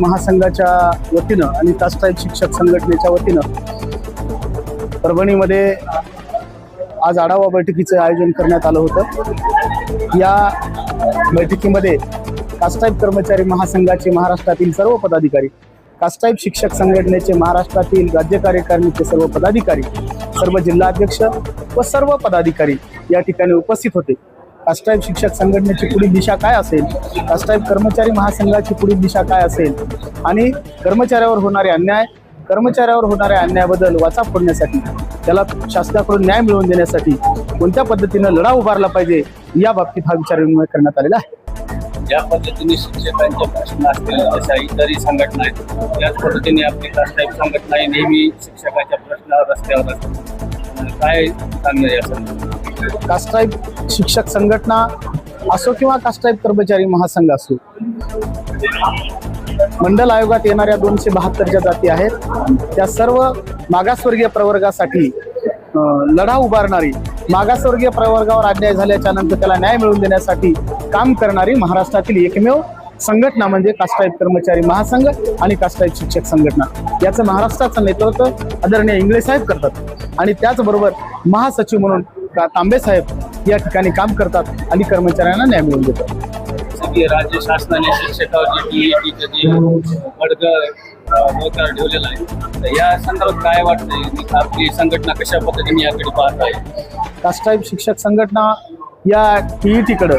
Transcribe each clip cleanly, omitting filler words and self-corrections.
महासंघाच्या वतीनं आणि कास्टाईप शिक्षक संघटनेच्या वतीनं परभणीमध्ये आज आढावा बैठकीचं आयोजन करण्यात आलं होतं। या बैठकीमध्ये कास्टाईप कर्मचारी महासंघाचे महाराष्ट्रातील सर्व पदाधिकारी, कास्टाईप शिक्षक संघटनेचे महाराष्ट्रातील राज्य कार्यकारिणीचे सर्व पदाधिकारी, सर्व जिल्हाध्यक्ष व सर्व पदाधिकारी या ठिकाणी उपस्थित होते। कास्टाईप शिक्षक संघटनेची पुढील दिशा काय असेल, कास्टाईप कर्मचारी महासंघाची पुढील दिशा काय असेल आणि कर्मचाऱ्यावर होणाऱ्या अन्यायाबद्दल वाचा फोडण्यासाठी, त्याला शासनाकडून न्याय मिळवून देण्यासाठी कोणत्या पद्धतीनं लढा उभारला पाहिजे या बाबतीत हा विचारविनिमय करण्यात आलेला आहे। ज्या पद्धतीने शिक्षकांचे प्रश्न असतील तशा इतरही संघटना आहेत, याच पद्धतीने आपली कास्टाईप संघटना ही नेहमी शिक्षकांच्या प्रश्नावर रस्त्यावर असते। काय सांगणार या संदर्भात? कास्टाईप शिक्षक संघटना असो किंवा कास्टाईप कर्मचारी महासंघ असो, मंडल आयोगात येणाऱ्या 272 ज्या जाती आहेत त्या सर्व मागासवर्गीय प्रवर्गासाठी लढा उभारणारी, मागासवर्गीय प्रवर्गावर अन्याय झाल्याच्या नंतर त्याला न्याय मिळवून देण्यासाठी काम करणारी महाराष्ट्रातील एकमेव संघटना म्हणजे कास्टाईप कर्मचारी महासंघ आणि कास्टाईप शिक्षक संघटना। याचं महाराष्ट्राचं नेतृत्व आदरणीय इंगळे साहेब करतात आणि त्याचबरोबर महासचिव म्हणून तांबे साहेब या ठिकाणी काम करतात आणि कर्मचाऱ्यांना न्याय मिळवून देतात। राज्य शासनाने शिक्षकावर जी मोकार ठेवलेला आहे, तर या संदर्भात काय वाटतंय? आपली संघटना कशा पद्धतीने याकडे पाहत आहे? कास्टाईप शिक्षक संघटना या TET-कडे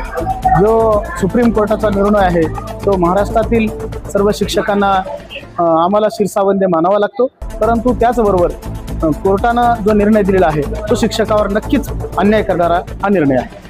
जो सुप्रीम कोर्टाचा निर्णय आहे तो महाराष्ट्रातील सर्व शिक्षकांना आम्हाला शिरसावंदे मानावा लागतो, परंतु त्याचबरोबर कोर्टानं जो निर्णय दिलेला आहे तो शिक्षकावर नक्कीच अन्याय करणारा हा निर्णय आहे।